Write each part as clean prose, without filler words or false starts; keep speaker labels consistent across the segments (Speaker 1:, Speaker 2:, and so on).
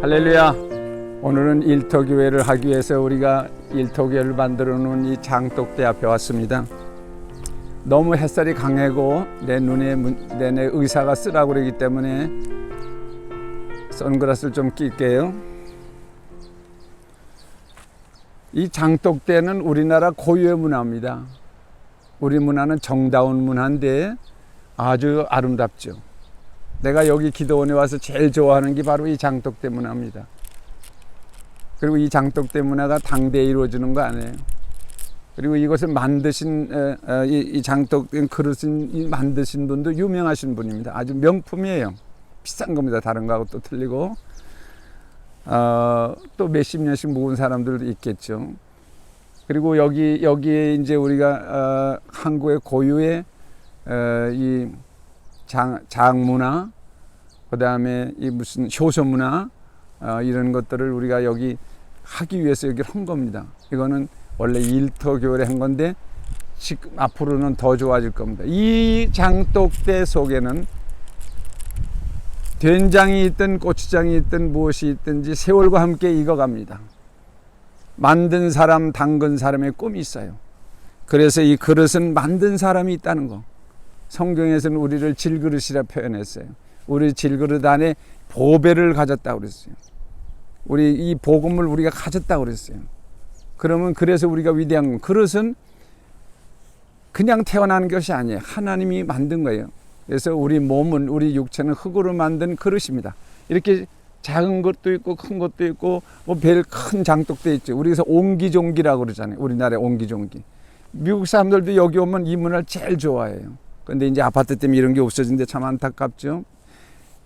Speaker 1: 할렐루야. 오늘은 일터교회를 하기 위해서 우리가 일터교회를 만들어 놓은 이 장독대 앞에 왔습니다. 너무 햇살이 강하고 내 의사가 쓰라고 그러기 때문에 선글라스를 좀 낄게요. 이 장독대는 우리나라 고유의 문화입니다. 우리 문화는 정다운 문화인데 아주 아름답죠. 내가 여기 기도원에 와서 제일 좋아하는 게 바로 이 장독대 문화입니다. 그리고 이 장독대 문화가 당대에 이루어지는 거 아니에요. 그리고 이것을 만드신 이 장독대 그릇을 만드신 분도 유명하신 분입니다. 아주 명품이에요. 비싼 겁니다. 다른 거하고 또 틀리고 또 몇십 년씩 묵은 사람들도 있겠죠. 그리고 여기에 이제 우리가 한국의 고유의 이 장문화, 그 다음에 이 무슨 효소문화 이런 것들을 우리가 여기 하기 위해서 여기를 한 겁니다. 이거는 원래 일터교회를 한 건데 지금 앞으로는 더 좋아질 겁니다. 이 장독대 속에는 된장이 있든 고추장이 있든 무엇이 있든지 세월과 함께 익어갑니다. 만든 사람, 담근 사람의 꿈이 있어요. 그래서 이 그릇은 만든 사람이 있다는 거. 성경에서는 우리를 질그릇이라 표현했어요. 우리 질그릇 안에 보배를 가졌다고 그랬어요. 우리 이 복음을 우리가 가졌다고 그랬어요. 그러면 그래서 우리가 위대한 건, 그릇은 그냥 태어나는 것이 아니에요. 하나님이 만든 거예요. 그래서 우리 몸은, 우리 육체는 흙으로 만든 그릇입니다. 이렇게 작은 것도 있고 큰 것도 있고 뭐 별 큰 장독대 있죠. 우리에서 옹기종기라고 그러잖아요. 우리나라의 옹기종기. 미국 사람들도 여기 오면 이 문화를 제일 좋아해요. 근데 이제 아파트 때문에 이런 게 없어진데 참 안타깝죠.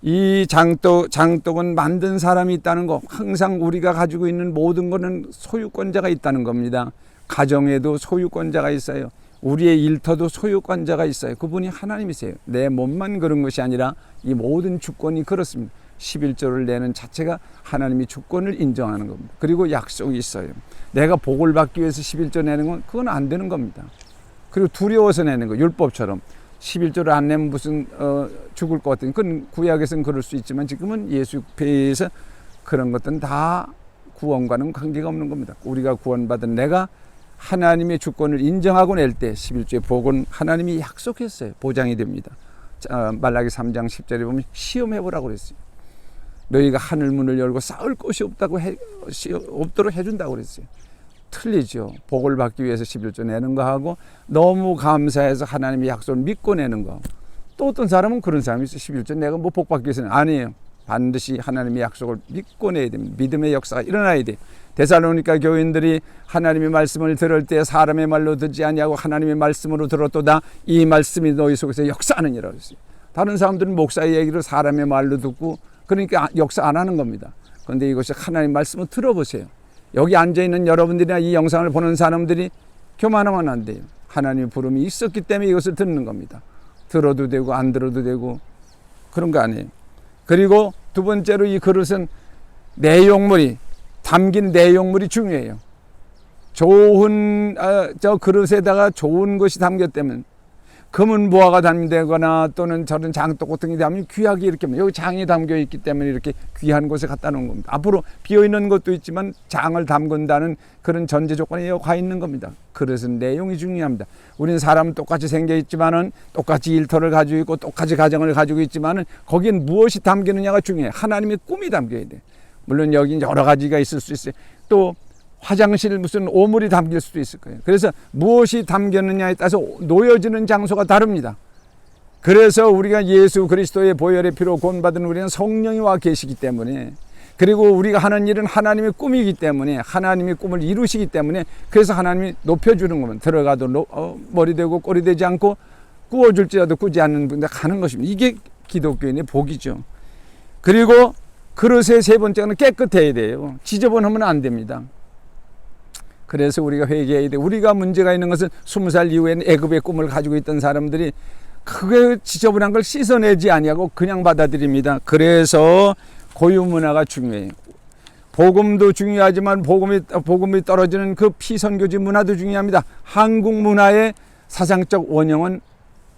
Speaker 1: 이 장독은 만든 사람이 있다는 거. 항상 우리가 가지고 있는 모든 거는 소유권자가 있다는 겁니다. 가정에도 소유권자가 있어요. 우리의 일터도 소유권자가 있어요. 그분이 하나님이세요. 내 몸만 그런 것이 아니라 이 모든 주권이 그렇습니다. 11조를 내는 자체가 하나님이 주권을 인정하는 겁니다. 그리고 약속이 있어요. 내가 복을 받기 위해서 11조 내는 건 그건 안 되는 겁니다. 그리고 두려워서 내는 거, 율법처럼 11조를 안 내면 무슨 죽을 것 같은, 그건 구약에서는 그럴 수 있지만 지금은 예수 배에서 그런 것들은 다 구원과는 관계가 없는 겁니다. 우리가 구원받은 내가 하나님의 주권을 인정하고 낼 때 11조의 복은 하나님이 약속했어요. 보장이 됩니다. 말라기 3장 10절에 보면 시험해보라고 그랬어요. 너희가 하늘 문을 열고 싸울 곳이 없도록 해준다고 그랬어요. 틀리죠. 복을 받기 위해서 11조 내는 거하고 너무 감사해서 하나님의 약속을 믿고 내는 거. 또 어떤 사람은 그런 사람이 있어요. 11조 내가 뭐 복 받기 위해서는 아니에요. 반드시 하나님의 약속을 믿고 내야 됩니다. 믿음의 역사가 일어나야 돼요. 데살로니가 교인들이 하나님의 말씀을 들을 때 사람의 말로 듣지 아니하고 하나님의 말씀으로 들었도다. 이 말씀이 너희 속에서 역사하느니라 그랬어요. 다른 사람들은 목사의 얘기를 사람의 말로 듣고 그러니까 역사 안 하는 겁니다. 그런데 이것이 하나님의 말씀을 들어보세요. 여기 앉아있는 여러분들이나 이 영상을 보는 사람들이 교만하면 안 돼요. 하나님의 부름이 있었기 때문에 이것을 듣는 겁니다. 들어도 되고 안 들어도 되고 그런 거 아니에요. 그리고 두 번째로 이 그릇은 담긴 내용물이 중요해요. 좋은 저 그릇에다가 좋은 것이 담겼다면, 금은 보화가 담기거나 또는 저런 장독 같은 게 담으면 귀하게 이렇게, 여기 장이 담겨 있기 때문에 이렇게 귀한 곳에 갖다 놓은 겁니다. 앞으로 비어 있는 것도 있지만 장을 담근다는 그런 전제 조건이 여기 가 있는 겁니다. 그릇은 내용이 중요합니다. 우리는 사람은 똑같이 생겨 있지만은, 똑같이 일터를 가지고 있고 똑같이 가정을 가지고 있지만은 거기엔 무엇이 담기느냐가 중요해요. 하나님의 꿈이 담겨야 돼. 물론 여기 여러 가지가 있을 수 있어요. 또 화장실 무슨 오물이 담길 수도 있을 거예요. 그래서 무엇이 담겼느냐에 따라서 놓여지는 장소가 다릅니다. 그래서 우리가 예수 그리스도의 보혈의 피로 구원받은 우리는 성령이 와 계시기 때문에, 그리고 우리가 하는 일은 하나님의 꿈이기 때문에, 하나님의 꿈을 이루시기 때문에, 그래서 하나님이 높여주는 거면 들어가도 머리 되고 꼬리 되지 않고 구워줄지라도 꾸지 않는 분들 가는 것입니다. 이게 기독교인의 복이죠. 그리고 그릇의 세 번째는 깨끗해야 돼요. 지저분하면 안 됩니다. 그래서 우리가 회개해야 돼. 우리가 문제가 있는 것은 20살 이후에는 애굽의 꿈을 가지고 있던 사람들이 그게 지저분한 걸 씻어내지 아니하고 그냥 받아들입니다. 그래서 고유 문화가 중요해요. 복음도 중요하지만 복음이 떨어지는 그 피선교지 문화도 중요합니다. 한국 문화의 사상적 원형은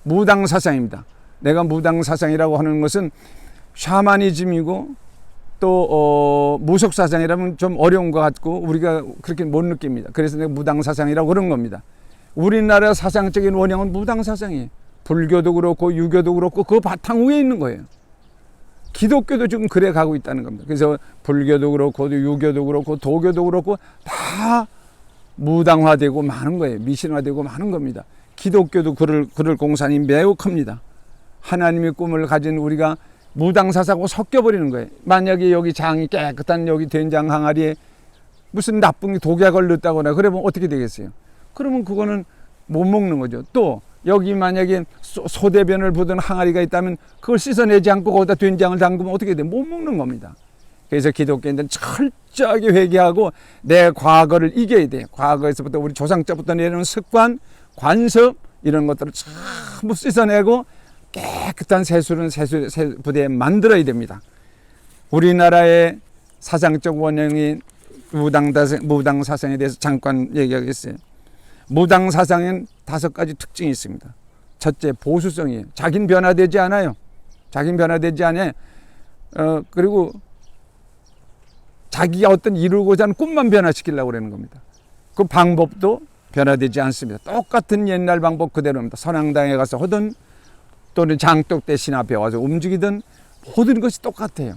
Speaker 1: 무당 사상입니다. 내가 무당 사상이라고 하는 것은 샤머니즘이고 또 무속사상이라면 좀 어려운 것 같고 우리가 그렇게 못 느낍니다. 그래서 내가 무당사상이라고 그런 겁니다. 우리나라 사상적인 원형은 무당사상이에요. 불교도 그렇고 유교도 그렇고 그 바탕 위에 있는 거예요. 기독교도 지금 그래 가고 있다는 겁니다. 그래서 불교도 그렇고 유교도 그렇고 도교도 그렇고 다 무당화되고 많은 거예요. 미신화되고 많은 겁니다. 기독교도 그럴 공산이 매우 큽니다. 하나님의 꿈을 가진 우리가 무당사상하고 섞여버리는 거예요. 만약에 여기 장이 깨끗한 여기 된장 항아리에 무슨 나쁜 독약을 걸렸다거나 그러면 어떻게 되겠어요? 그러면 그거는 못 먹는 거죠. 또 여기 만약에 소대변을 보던 항아리가 있다면 그걸 씻어내지 않고 거기다 된장을 담그면 어떻게 돼? 못 먹는 겁니다. 그래서 기독교인들은 철저하게 회개하고 내 과거를 이겨야 돼. 과거에서부터 우리 조상자부터 내려오는 습관, 관습 이런 것들을 전부 씻어내고 깨끗한 세수는 세부대에 만들어야 됩니다. 우리나라의 사상적 원형인 무당사상에 대해서 잠깐 얘기하겠어요. 무당사상엔 5가지 특징이 있습니다. 첫째, 보수성이에요. 자기는 변화되지 않아요. 자기는 변화되지 않아요. 그리고 자기가 어떤 이루고자 하는 꿈만 변화시키려고 그러는 겁니다. 그 방법도 변화되지 않습니다. 똑같은 옛날 방법 그대로입니다. 선앙당에 가서 하든 또는 장독대 신 앞에 와서 움직이든 모든 것이 똑같아요.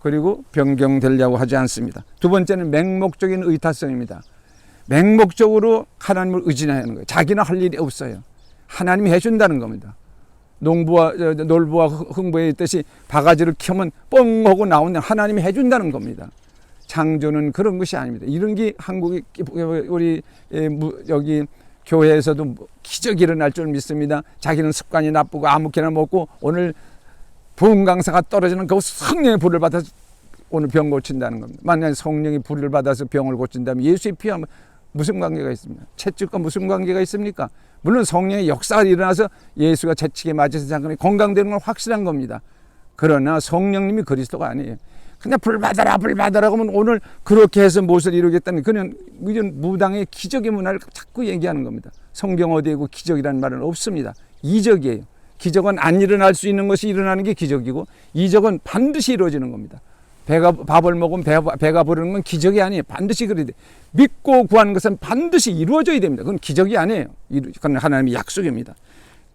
Speaker 1: 그리고 변경되려고 하지 않습니다. 두 번째는 맹목적인 의타성입니다. 맹목적으로 하나님을 의지하는 거예요. 자기는 할 일이 없어요. 하나님이 해준다는 겁니다. 놀부와 흥부에 있듯이 바가지를 켜면 뻥 하고 나오는 하나님이 해준다는 겁니다. 창조는 그런 것이 아닙니다. 이런 게 한국이 우리 여기 교회에서도 기적이 일어날 줄 믿습니다. 자기는 습관이 나쁘고 아무렇게나 먹고 오늘 부흥 강사가 떨어지는 그 성령의 불을 받아서 오늘 병 고친다는 겁니다. 만약에 성령이 불을 받아서 병을 고친다면 예수의 피와 무슨 관계가 있습니까? 채찍과 무슨 관계가 있습니까? 물론 성령의 역사가 일어나서 예수가 채찍에 맞아서 잠깐 건강되는 건 확실한 겁니다. 그러나 성령님이 그리스도가 아니에요. 그냥 불 받아라 하면 오늘 그렇게 해서 무엇을 이루겠다는 그냥 무당의 기적의 문화를 자꾸 얘기하는 겁니다. 성경 어디에 그 기적이라는 말은 없습니다. 이적이에요. 기적은 안 일어날 수 있는 것이 일어나는 게 기적이고 이적은 반드시 이루어지는 겁니다. 밥을 먹으면 배가 부르는 건 기적이 아니에요. 반드시 그래야 돼. 믿고 구하는 것은 반드시 이루어져야 됩니다. 그건 기적이 아니에요. 그건 하나님의 약속입니다.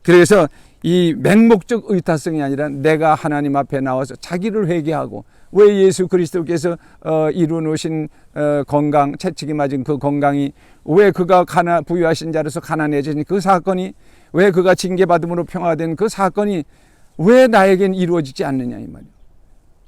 Speaker 1: 그래서 이 맹목적 의타성이 아니라 내가 하나님 앞에 나와서 자기를 회개하고 왜 예수 그리스도께서 이루어 놓으신 건강, 채찍이 맞은 그 건강이 왜 그가 부유하신 자로서 가난해진 그 사건이 왜 그가 징계받음으로 평화된 그 사건이 왜 나에겐 이루어지지 않느냐 이 말이에요.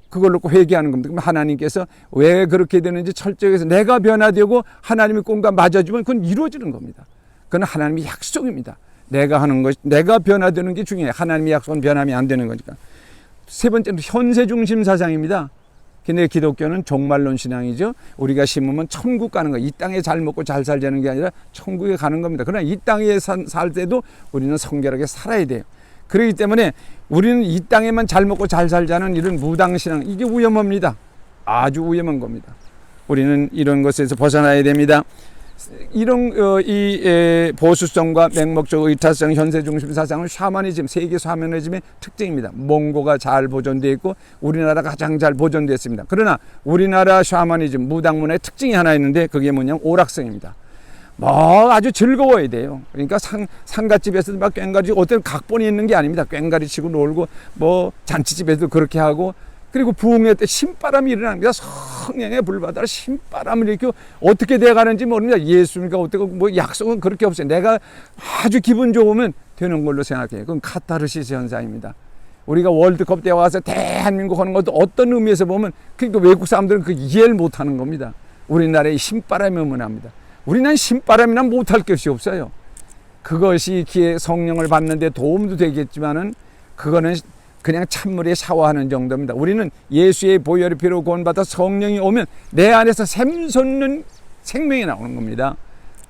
Speaker 1: 그걸 놓고 회개하는 겁니다. 그럼 하나님께서 왜 그렇게 되는지 철저히 해서 내가 변화되고 하나님의 꿈과 맞아주면 그건 이루어지는 겁니다. 그건 하나님의 약속입니다. 내가 하는 것, 내가 변화되는 게 중요해요. 하나님의 약속은 변함이 안 되는 거니까. 세 번째는 현세중심 사상입니다. 근데 기독교는 종말론 신앙이죠. 우리가 심으면 천국 가는 거, 이 땅에 잘 먹고 잘 살자는 게 아니라 천국에 가는 겁니다. 그러나 이 땅에 살 때도 우리는 성결하게 살아야 돼요. 그렇기 때문에 우리는 이 땅에만 잘 먹고 잘 살자는 이런 무당신앙, 이게 위험합니다. 아주 위험한 겁니다. 우리는 이런 것에서 벗어나야 됩니다. 이런 보수성과 맹목적 의타성, 현세중심 사상은 샤머니즘, 세계 샤머니즘의 특징입니다. 몽고가 잘 보존되어 있고 우리나라가 가장 잘 보존됐습니다. 그러나 우리나라 샤머니즘, 무당문화의 특징이 하나 있는데 그게 뭐냐면 오락성입니다. 뭐 아주 즐거워야 돼요. 그러니까 상가집에서도 막 꽹가리 어떤 각본이 있는 게 아닙니다. 꽹가리 치고 놀고 뭐 잔치집에도 그렇게 하고 그리고 부흥회 때 신바람이 일어납니다. 성령의 불받아라 신바람을 일으키고 어떻게 돼가는지 모릅니다. 예수님과 어떻게 뭐 약속은 그렇게 없어요. 내가 아주 기분 좋으면 되는 걸로 생각해요. 그건 카타르시스 현상입니다. 우리가 월드컵 때 와서 대한민국 하는 것도 어떤 의미에서 보면 그러니까 외국 사람들은 그 이해를 못하는 겁니다. 우리나라의 신바람이 문화입니다. 우리는 신바람이나 못할 것이 없어요. 그것이 기회 성령을 받는데 도움도 되겠지만은 그거는 그냥 찬물에 샤워하는 정도입니다. 우리는 예수의 보혈의 피로 구원받아 성령이 오면 내 안에서 샘솟는 생명이 나오는 겁니다.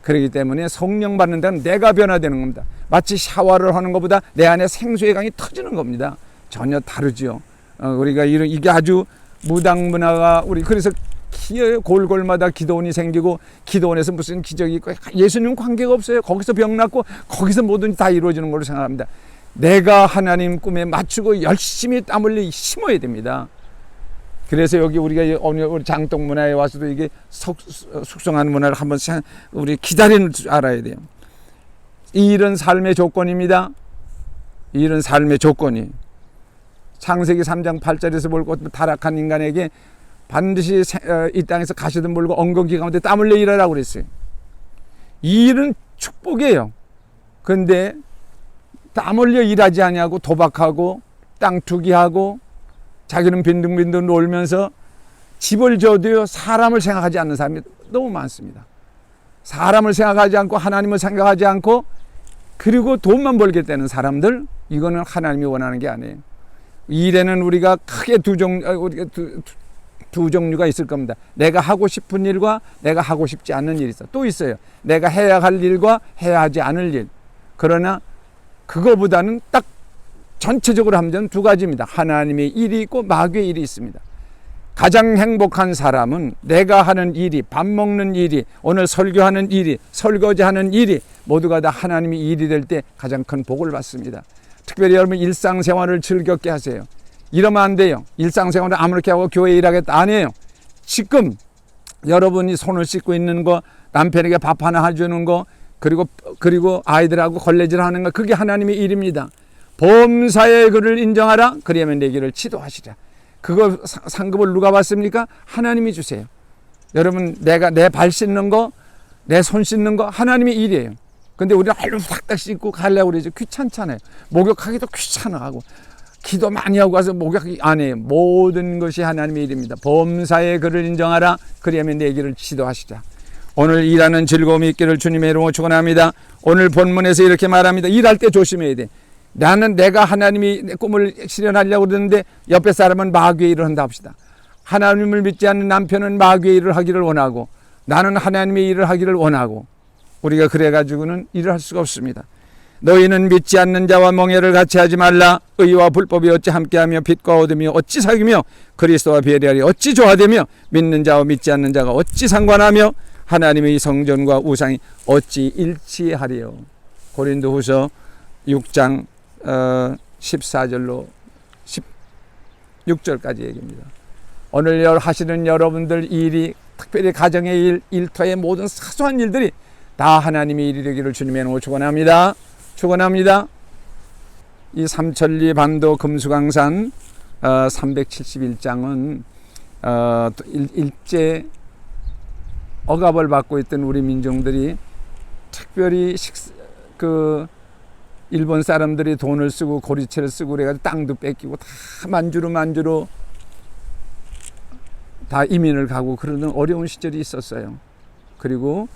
Speaker 1: 그렇기 때문에 성령 받는다는 내가 변화되는 겁니다. 마치 샤워를 하는 것보다 내 안에 생수의 강이 터지는 겁니다. 전혀 다르죠. 우리가 이게 아주 무당 문화가 우리 그래서 골골마다 기도원이 생기고 기도원에서 무슨 기적이 있고 예수님은 관계가 없어요. 거기서 병 낫고 거기서 뭐든지 다 이루어지는 걸로 생각합니다. 내가 하나님 꿈에 맞추고 열심히 땀 흘려 심어야 됩니다. 그래서 여기 우리가 오늘 우리 장독 문화에 와서도 이게 숙성하는 문화를 한번 우리 기다리는 줄 알아야 돼요. 이 일은 삶의 조건입니다. 이 일은 삶의 조건이. 창세기 3장 8절에서 볼 것 타락한 인간에게 반드시 이 땅에서 가시든 물고 엉겅기 가운데 땀 흘려 일하라고 그랬어요. 이 일은 축복이에요. 그런데 땀 흘려 일하지 아니하고 도박하고 땅 투기하고 자기는 빈둥빈둥 놀면서 집을 줘도요 사람을 생각하지 않는 사람이 너무 많습니다. 사람을 생각하지 않고 하나님을 생각하지 않고 그리고 돈만 벌겠다는 사람들, 이거는 하나님이 원하는 게 아니에요. 일에는 우리가 크게 두 종류가 있을 겁니다. 내가 하고 싶은 일과 내가 하고 싶지 않은 일이 있어. 또 있어요. 내가 해야 할 일과 해야 하지 않을 일. 그러나 그거보다는 딱 전체적으로 하면 두 가지입니다. 하나님의 일이 있고 마귀의 일이 있습니다. 가장 행복한 사람은 내가 하는 일이, 밥 먹는 일이, 오늘 설교하는 일이, 설거지하는 일이 모두가 다 하나님의 일이 될 때 가장 큰 복을 받습니다. 특별히 여러분 일상생활을 즐겁게 하세요. 이러면 안 돼요. 일상생활을 아무렇게 하고 교회 일하겠다 아니에요. 지금 여러분이 손을 씻고 있는 거, 남편에게 밥 하나 해주는 거, 그리고 아이들하고 걸레질 하는 거, 그게 하나님의 일입니다. 범사의 그를 인정하라. 그리하면 내 길을 지도하시라. 그거 상급을 누가 받습니까? 하나님이 주세요. 여러분, 내가 내 발 씻는 거, 내 손 씻는 거 하나님의 일이에요. 근데 우리가 발로 탁탁 씻고 가려고 그러죠. 귀찮잖아요. 목욕하기도 귀찮아하고 기도 많이 하고 가서 목욕하기 안 해요. 모든 것이 하나님의 일입니다. 범사의 그를 인정하라. 그리하면 내 길을 지도하시자. 오늘 일하는 즐거움이 있기를 주님의 이름으로 축원합니다. 오늘 본문에서 이렇게 말합니다. 일할 때 조심해야 돼. 나는 내가 하나님이 내 꿈을 실현하려고 그러는데 옆에 사람은 마귀의 일을 한다 합시다. 하나님을 믿지 않는 남편은 마귀의 일을 하기를 원하고 나는 하나님의 일을 하기를 원하고 우리가 그래가지고는 일을 할 수가 없습니다. 너희는 믿지 않는 자와 멍에를 같이 하지 말라. 의와 불법이 어찌 함께하며 빛과 어둠이 어찌 사귀며 그리스도와 비례하리 어찌 조화되며 믿는 자와 믿지 않는 자가 어찌 상관하며 하나님의 성전과 우상이 어찌 일치하리요. 고린도후서 6장 14절로 16절까지 얘기입니다. 오늘 하시는 여러분들 일이 특별히 가정의 일, 일터의 모든 사소한 일들이 다 하나님의 일이 되기를 주님의 이름으로 축원합니다. 축원합니다. 이 삼천리 반도 금수강산 371장은 일제 억압을 받고 있던 우리 민중들이 특별히 일본 사람들이 돈을 쓰고 고리채를 쓰고 그래가지고 땅도 뺏기고 다 만주로 다 이민을 가고 그러는 어려운 시절이 있었어요. 그리고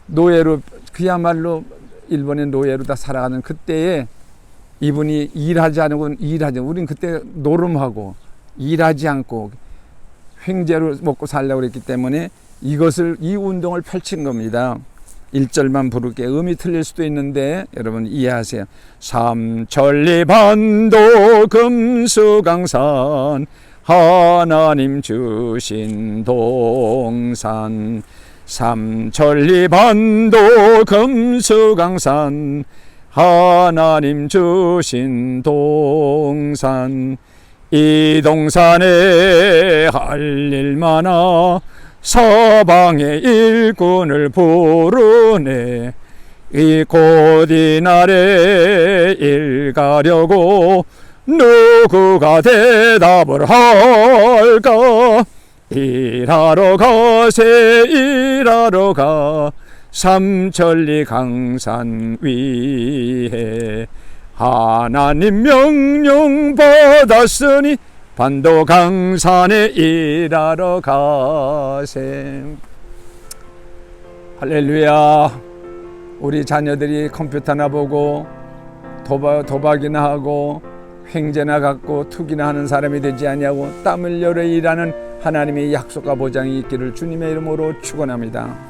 Speaker 1: 노예로 그야말로 일본의 노예로 다 살아가는 그때에 이분이 일하지 않고 우린 그때 노름하고 일하지 않고 횡재로 먹고 살려고 그랬기 때문에 이 운동을 펼친 겁니다. 1절만 부를게 음이 틀릴 수도 있는데 여러분 이해하세요. 삼천리 반도 금수강산 하나님 주신 동산 삼천리 반도 금수강산 하나님 주신 동산 이 동산에 할 일 많아 서방의 일꾼을 부르네 이 곧 이날에 일 가려고 누구가 대답을 할까 일하러 가세 일하러 가 삼천리 강산 위에 하나님 명령 받았으니 반도 강산에 일하러 가세. 할렐루야. 우리 자녀들이 컴퓨터나 보고 도박이나 하고 횡재나 갖고 투기나 하는 사람이 되지 아니하고 땀 흘려 일하는 하나님의 약속과 보장이 있기를 주님의 이름으로 축원합니다.